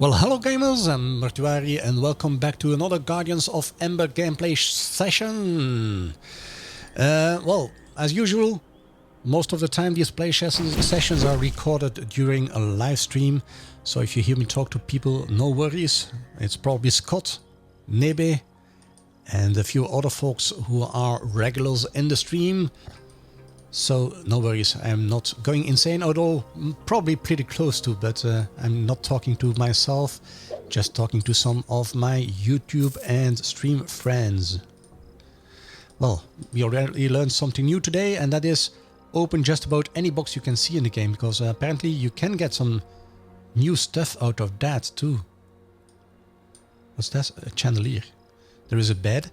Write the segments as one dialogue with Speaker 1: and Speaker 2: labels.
Speaker 1: Well, hello gamers, I'm Mortuary and welcome back to another Guardians of Ember gameplay session. Well, as usual, most of the time these play sessions are recorded during a live stream. So if you hear me talk to people, no worries. It's probably Scott, Nebe, and a few other folks who are regulars in the stream. So no worries, I'm not going insane, although probably pretty close to, but I'm not talking to myself, just talking to some of my YouTube and stream friends. Well, we already learned something new today, and that is open just about any box you can see in the game, because apparently you can get some new stuff out of that too. What's that? A chandelier. There is a bed.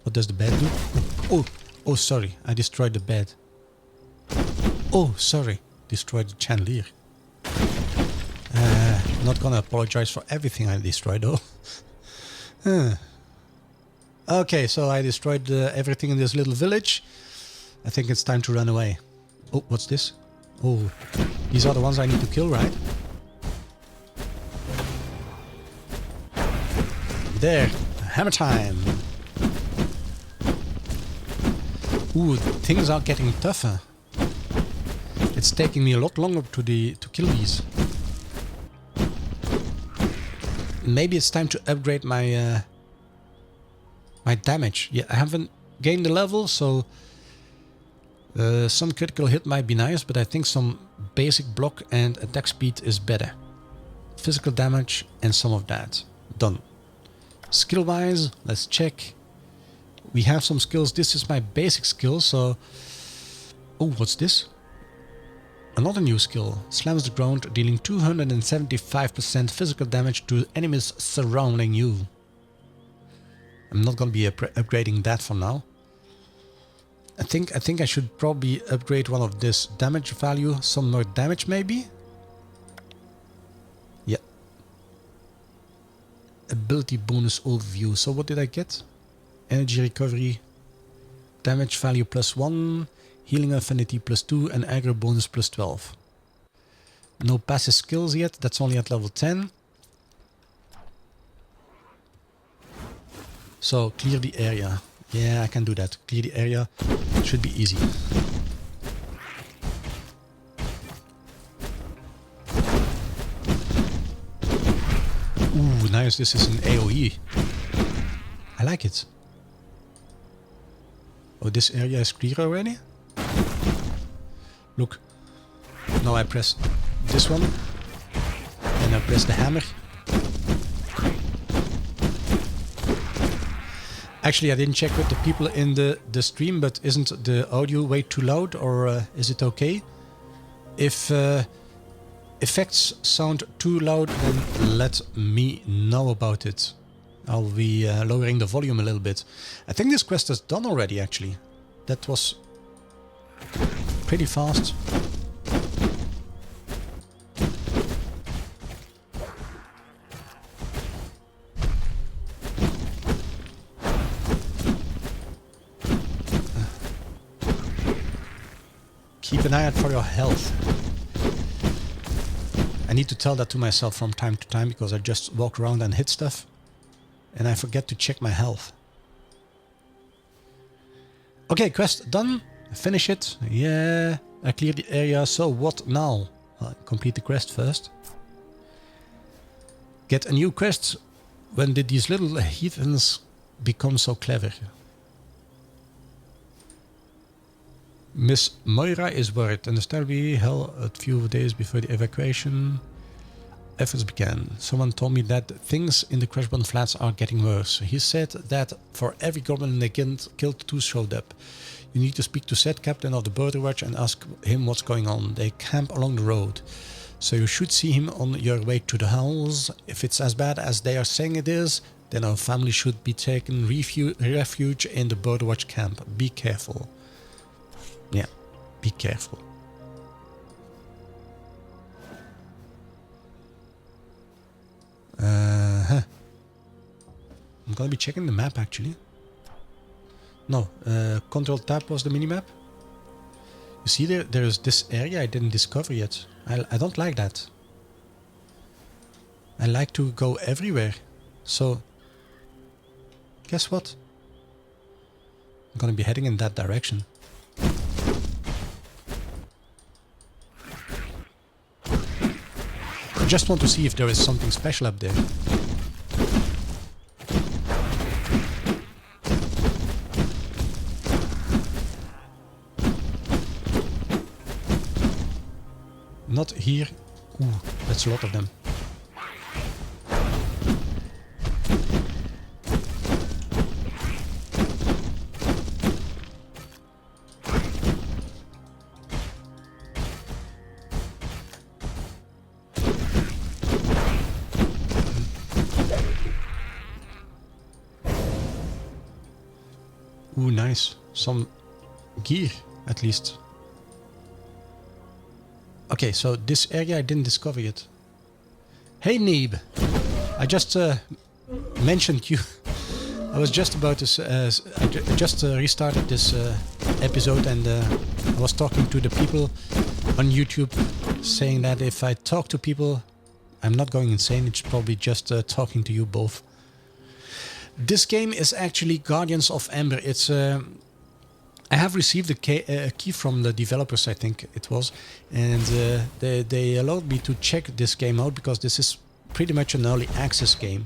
Speaker 1: What does the bed do? Oh, sorry, I destroyed the bed. Oh, sorry, destroyed the chandelier. Not gonna apologize for everything I destroyed though. Okay, so I destroyed everything in this little village. I think it's time to run away. Oh, what's this? Oh, these are the ones I need to kill, right? There, hammer time. Ooh, things are getting tougher. It's taking me a lot longer to kill these. Maybe it's time to upgrade my my damage. Yeah, I haven't gained the level, so some critical hit might be nice, but I think some basic block and attack speed is better. Physical damage and some of that. Done. Skill wise, let's check. We have some skills. This is my basic skill, so... Oh, what's this? Another new skill. Slams the ground, dealing 275% physical damage to enemies surrounding you. I'm not gonna be upgrading that for now. I think I should probably upgrade one of this damage value. Some more damage maybe? Yeah. Ability bonus overview. So what did I get? Energy recovery. Damage value +1. Healing affinity +2 and aggro bonus +12. No passive skills yet, that's only at level 10. So clear the area. Yeah, I can do that. Clear the area. Should be easy. Ooh, nice. This is an AoE. I like it. Oh, this area is clear already? Look, now I press this one, and I press the hammer. Actually, I didn't check with the people in the stream, but isn't the audio way too loud, or is it okay? If effects sound too loud, then let me know about it. I'll be lowering the volume a little bit. I think this quest is done already, actually. That was pretty fast. Keep an eye out for your health. I need to tell that to myself from time to time, because I just walk around and hit stuff and I forget to check my health. Okay, quest done. Finish it. Yeah, I cleared the area. So what now? Complete the quest first. Get a new quest. When did these little heathens become so clever? Miss Moira is worried, and the start we held a few days before the evacuation efforts began. Someone told me that things in the Crashburn Flats are getting worse. He said that for every goblin they killed, 2 showed up. You need to speak to said captain of the border watch and ask him what's going on. They camp along the road, so you should see him on your way to the house. If it's as bad as they are saying it is, then our family should be taken refuge in the border watch camp. Be careful. Yeah, be careful. I'm gonna be checking the map actually. No, Control Tab was the minimap. You see there is this area I didn't discover yet. I don't like that. I like to go everywhere. So, guess what? I'm gonna be heading in that direction. I just want to see if there is something special up there. Not here. Ooh, that's a lot of them. Ooh, nice. Some gear, at least. Okay, so this area I didn't discover yet. Hey, Neeb! I just mentioned you. I was just about to... I just restarted this episode, and I was talking to the people on YouTube, saying that if I talk to people, I'm not going insane, it's probably just talking to you both. This game is actually Guardians of Ember. It's I have received a key from the developers, I think it was, and they allowed me to check this game out because this is pretty much an early access game.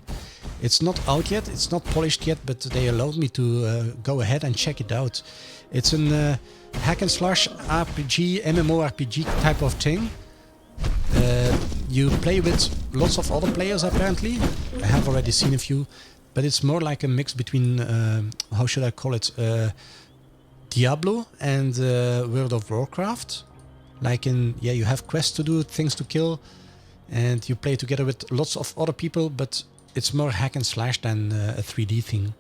Speaker 1: It's not out yet, it's not polished yet, but they allowed me to go ahead and check it out. It's an hack and slash RPG, MMORPG type of thing. You play with lots of other players apparently. I have already seen a few, but it's more like a mix between, how should I call it, Diablo and World of Warcraft. Like in, yeah, you have quests to do, things to kill, and you play together with lots of other people, but it's more hack and slash than a 3D thing.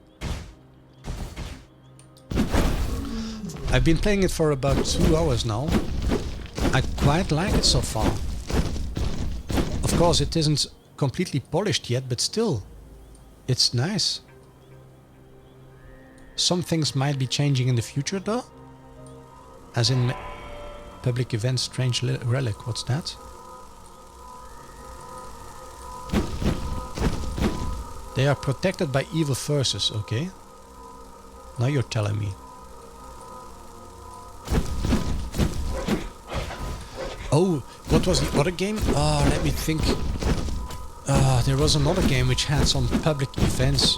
Speaker 1: I've been playing it for about 2 hours now. I quite like it so far. Of course, it isn't completely polished yet, but still, it's nice. Some things might be changing in the future though. As in public events, strange relic, what's that? They are protected by evil forces, okay. Now you're telling me. Oh, what was the other game? Oh, let me think. There was another game which had some public events.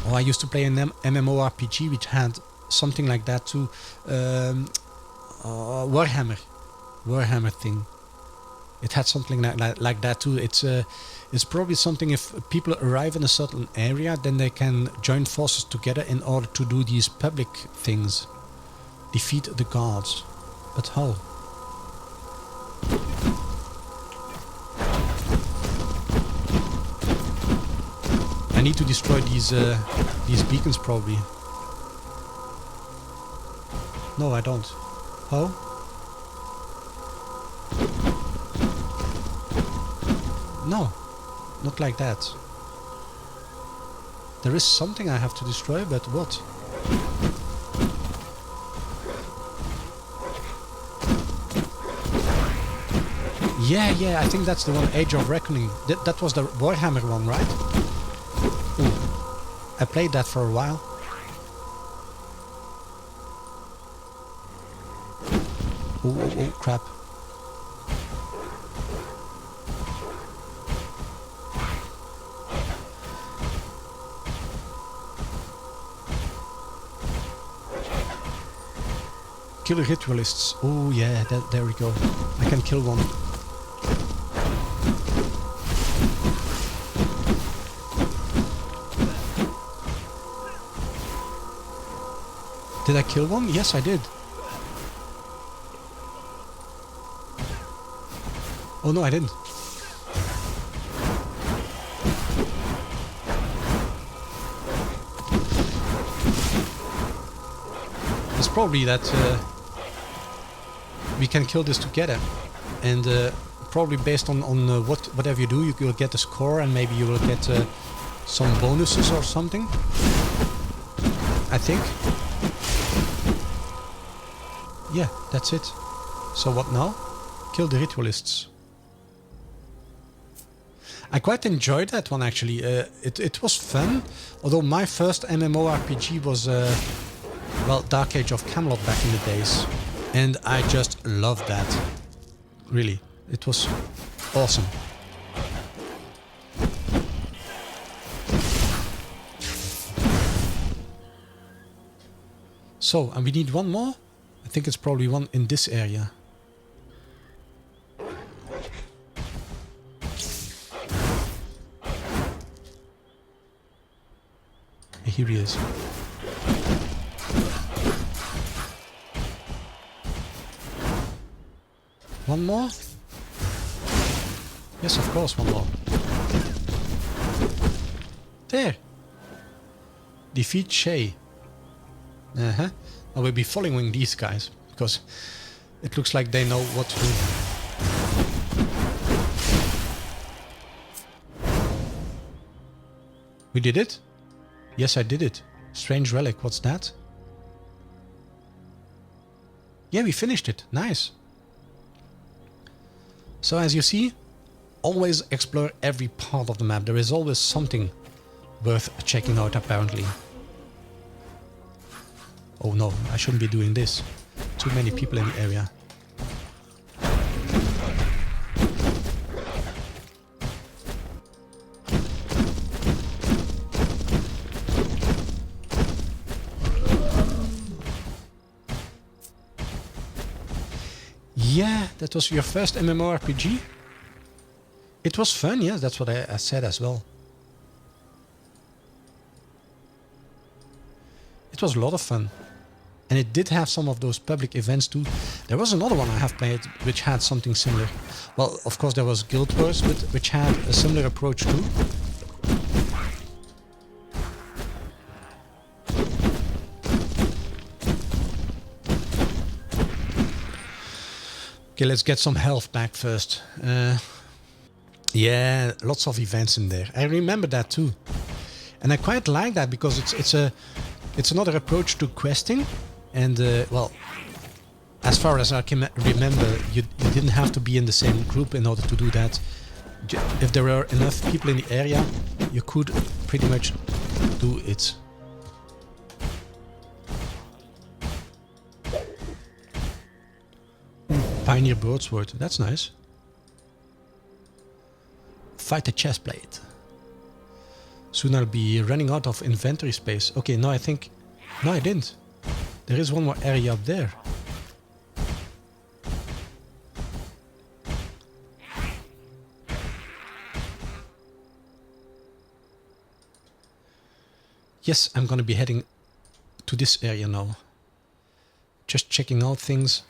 Speaker 1: Oh, I used to play an MMORPG which had something like that too. Warhammer thing. It had something like that too. It's probably something if people arrive in a certain area, then they can join forces together in order to do these public things. Defeat the gods. But how? I need to destroy these beacons probably. No, I don't. How? No, not like that. There is something I have to destroy, but what? Yeah, I think that's the one, Age of Reckoning. That was the Warhammer one, right? Ooh. I played that for a while. Oh, crap. Kill ritualists. Oh yeah, there we go. I can kill one. Did I kill one? Yes, I did. Oh no, I didn't. It's probably that we can kill this together, and probably based on whatever you do, you'll get a score, and maybe you will get some bonuses or something. I think. Yeah, that's it. So what now? Kill the ritualists. I quite enjoyed that one actually. It was fun, although my first MMORPG was well, Dark Age of Camelot back in the days, and I just loved that. Really, it was awesome. So, and we need one more. I think it's probably one in this area. Here he is. One more? Yes, of course, one more. There! Defeat Shay. I will be following these guys, because it looks like they know what to do. We did it? Yes, I did it. Strange relic, what's that? Yeah, we finished it. Nice. So as you see, always explore every part of the map. There is always something worth checking out, apparently. Oh no, I shouldn't be doing this. Too many people in the area. Yeah, that was your first MMORPG? It was fun, yes, that's what I said as well. It was a lot of fun. And it did have some of those public events too. There was another one I have played which had something similar. Well, of course there was Guild Wars, which had a similar approach too. Okay, let's get some health back first. Yeah, lots of events in there. I remember that too. And I quite like that because it's another approach to questing. And well, as far as I can remember, you didn't have to be in the same group in order to do that. If there were enough people in the area, you could pretty much do it. Pioneer Broadsword, that's nice. Fight a chestplate. Soon I'll be running out of inventory space. Okay, no, I think... No, I didn't. There is one more area up there. Yes, I'm gonna be heading to this area now. Just checking out things.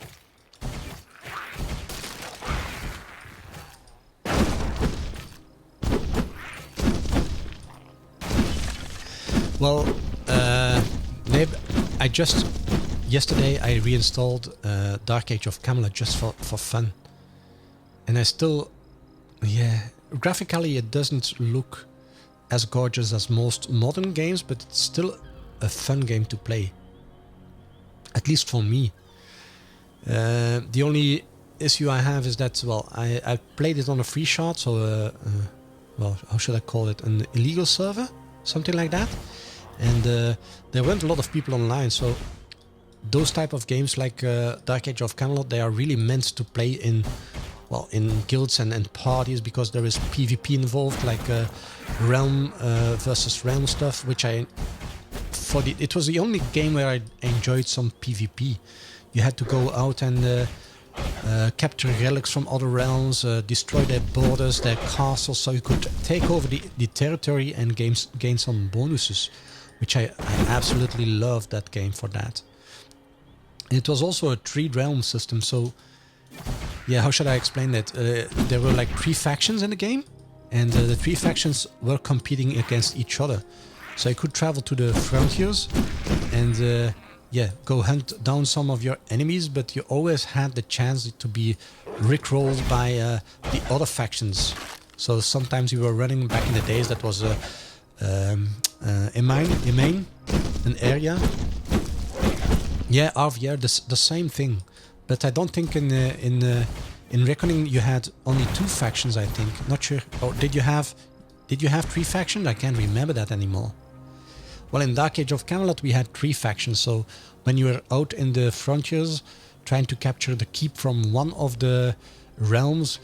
Speaker 1: Well, I just... Yesterday I reinstalled Dark Age of Camelot just for fun. And I still... Yeah, graphically it doesn't look as gorgeous as most modern games, but it's still a fun game to play. At least for me. The only issue I have is that, well, I played it on a free shot, so... well, how should I call it? An illegal server? Something like that. And there weren't a lot of people online, so those type of games like Dark Age of Camelot, they are really meant to play in, well, in guilds and parties, because there is PvP involved, like realm versus realm stuff, which it was the only game where I enjoyed some PvP. You had to go out and capture relics from other realms, destroy their borders, their castles, so you could take over the territory and gain some bonuses, which I absolutely loved that game for that. It was also a 3-realm system, so yeah, how should I explain that? There were like 3 factions in the game, and the 3 factions were competing against each other. So you could travel to the frontiers and yeah, go hunt down some of your enemies, but you always had the chance to be rickrolled by the other factions. So sometimes you were running, back in the days, that was Emain, an area. Yeah, RVR, the same thing. But I don't think in In Reckoning you had only 2 factions, I think. Not sure. Oh, did you have 3 factions? I can't remember that anymore. Well, in Dark Age of Camelot we had 3 factions, so when you were out in the frontiers trying to capture the keep from one of the realms,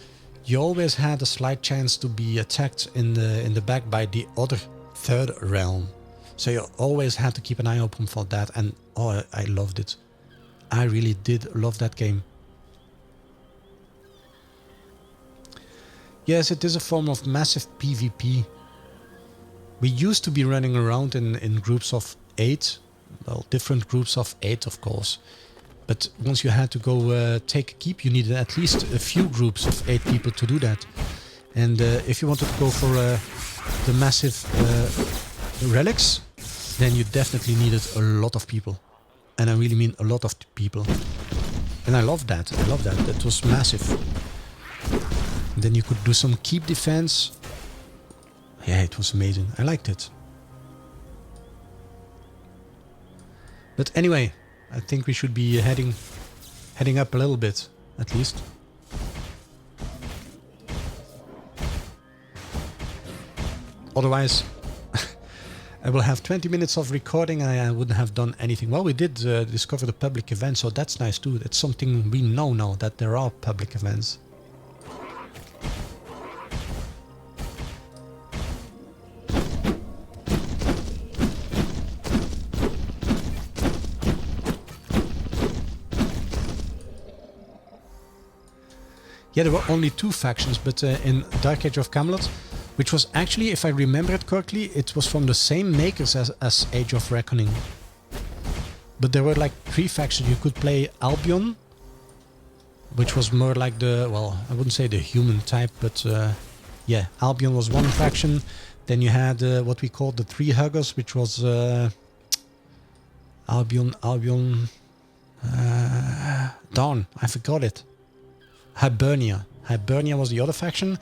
Speaker 1: you always had a slight chance to be attacked in the back by the other 3rd realm. So you always had to keep an eye open for that, and oh, I loved it. I really did love that game. Yes, it is a form of massive PvP. We used to be running around in groups of 8. Well, different groups of 8, of course. But once you had to go take a keep, you needed at least a few groups of 8 people to do that. And if you wanted to go for the massive relics, then you definitely needed a lot of people. And I really mean a lot of people. And I love that. I love that. That was massive. And then you could do some keep defense. Yeah, it was amazing. I liked it. But anyway, I think we should be heading up a little bit, at least. Otherwise, I will have 20 minutes of recording and I wouldn't have done anything. Well, we did discover the public event, so that's nice too. It's something we know now, that there are public events. Yeah, there were only 2 factions, but in Dark Age of Camelot, which was actually, if I remember it correctly, it was from the same makers as Age of Reckoning. But there were like 3 factions. You could play Albion, which was more like the, well, I wouldn't say the human type, but yeah, Albion was one faction. Then you had what we called the 3 Huggers, which was Albion, darn, I forgot it. Hibernia. Hibernia was the other faction,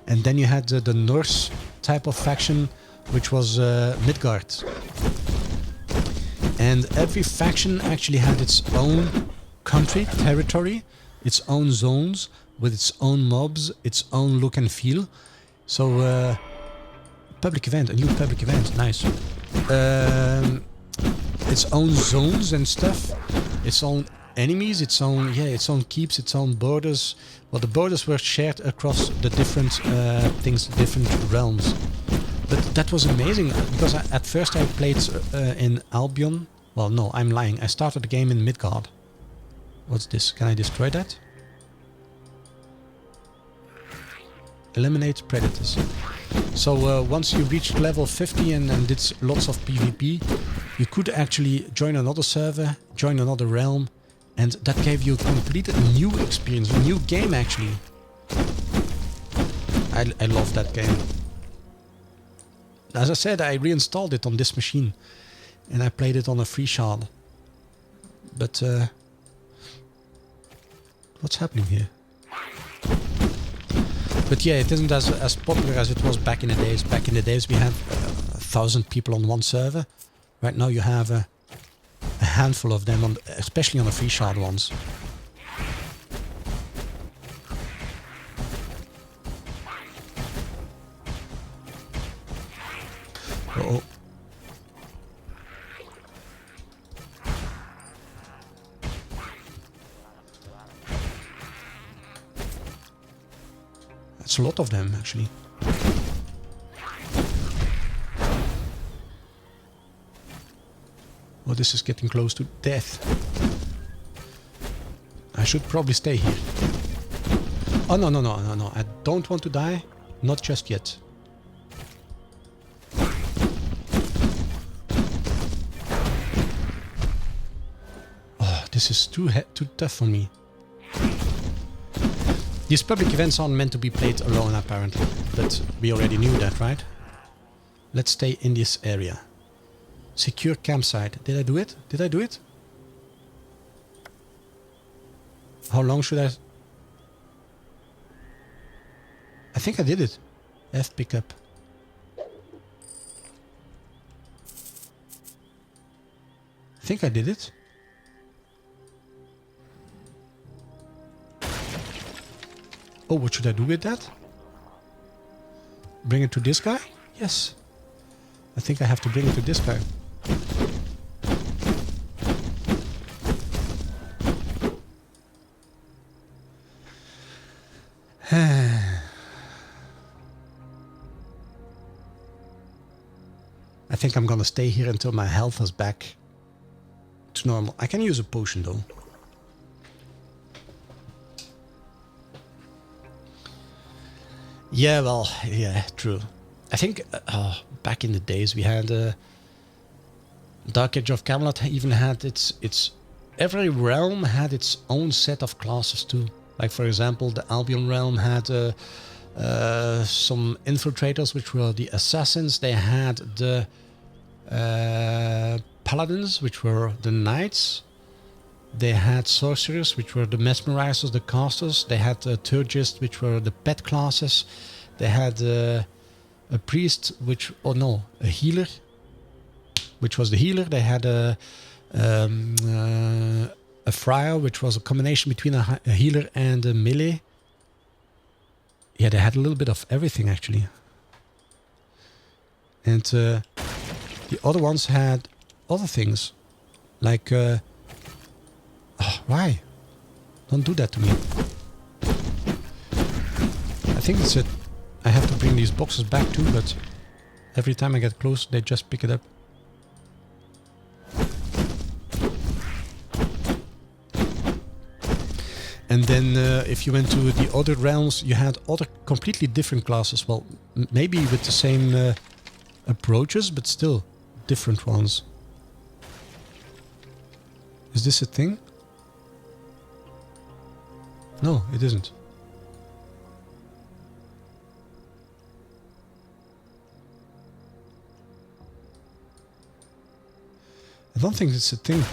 Speaker 1: and then you had the Norse type of faction, which was Midgard. And every faction actually had its own country, territory, its own zones, with its own mobs, its own look and feel. So, public event, a new public event, nice. Its own zones and stuff, its own enemies, its own keeps, its own borders. Well, the borders were shared across the different things, different realms. But that was amazing, because at first I played in Albion. Well, no, I'm lying. I started the game in Midgard. What's this? Can I destroy that? Eliminate predators. So once you reached level 50 and did lots of PvP, you could actually join another server, join another realm, and that gave you a complete new experience, a new game actually. I love that game. As I said, I reinstalled it on this machine and I played it on a free shard. But what's happening here? But yeah, it isn't as popular as it was back in the days. Back in the days we had 1,000 people on one server. Right now you have a handful of them, especially on the free shard ones. Uh-oh. That's a lot of them, actually. Oh, this is getting close to death. I should probably stay here. Oh, no. I don't want to die. Not just yet. Oh, this is too tough for me. These public events aren't meant to be played alone, apparently. But we already knew that, right? Let's stay in this area. Secure campsite. Did I do it? Did I do it? How long should I... I think I did it. F pickup. I think I did it. Oh, what should I do with that? Bring it to this guy? Yes. I think I have to bring it to this guy. I think I'm gonna stay here until my health is back to normal. I can use a potion though. Yeah, well, yeah, true. I think back in the days we had Dark Age of Camelot even had its every realm had its own set of classes too. Like for example, the Albion realm had some infiltrators, which were the assassins. They had the paladins, which were the knights. They had sorcerers, which were the mesmerizers, the casters. They had Turgists, which were the pet classes. They had a priest, a healer, which was the healer. They had a friar, which was a combination between a healer and a melee. Yeah, they had a little bit of everything actually. And the other ones had other things, like why? Don't do that to me. I think it's it. I have to bring these boxes back too, but every time I get close, they just pick it up. And then if you went to the other realms, you had other completely different classes. Well, maybe with the same approaches, but still different ones. Is this a thing? No, it isn't. I don't think it's a thing.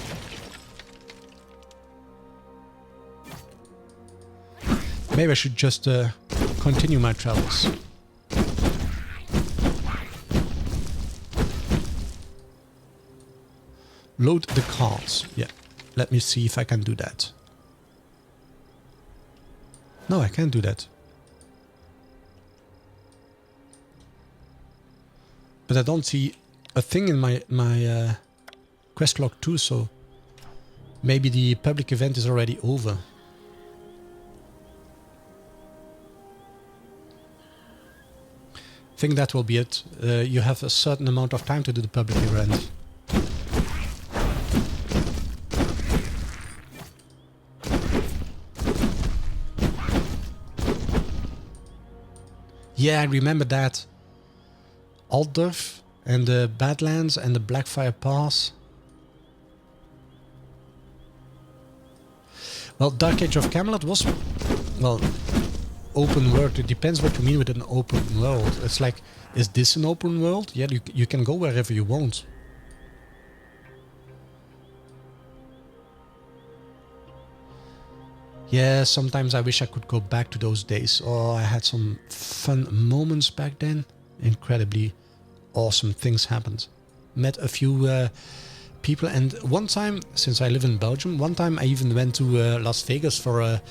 Speaker 1: Maybe I should just continue my travels. Load the cards. Yeah, let me see if I can do that. No, I can't do that. But I don't see a thing in my quest log too, so maybe the public event is already over. I think that will be it. You have a certain amount of time to do the public event. Yeah, I remember that. Altdorf and the Badlands and the Blackfire Pass. Well, Dark Age of Camelot was, well, open world. It depends what you mean with an open world. It's like, is this an open world? Yeah, you can go wherever you want. Yeah, sometimes I wish I could go back to those days. Oh, I had some fun moments back then. Incredibly awesome things happened. Met a few people, and one time, since I live in Belgium, one time I even went to Las Vegas for a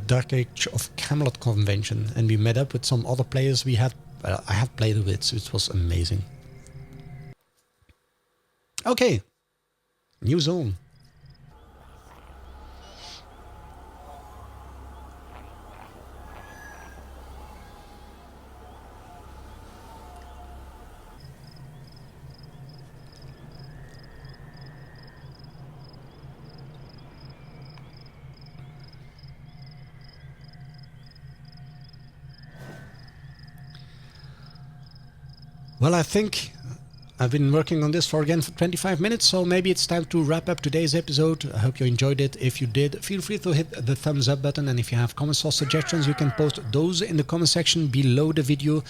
Speaker 1: Dark Age of Camelot convention, and we met up with some other players I had played with, so it was amazing. Okay, new zone. Well, I think I've been working on this for 25 minutes, so maybe it's time to wrap up today's episode. I hope you enjoyed it. If you did, feel free to hit the thumbs up button, and if you have comments or suggestions, you can post those in the comment section below the video.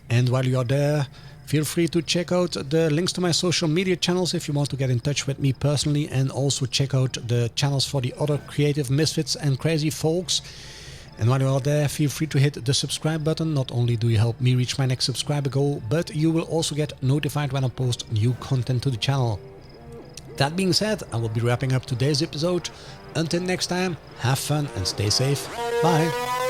Speaker 1: And while you are there, feel free to check out the links to my social media channels if you want to get in touch with me personally, and also check out the channels for the other creative misfits and crazy folks. And while you are there, feel free to hit the subscribe button. Not only do you help me reach my next subscriber goal, but you will also get notified when I post new content to the channel. That being said, I will be wrapping up today's episode. Until next time, have fun and stay safe. Bye!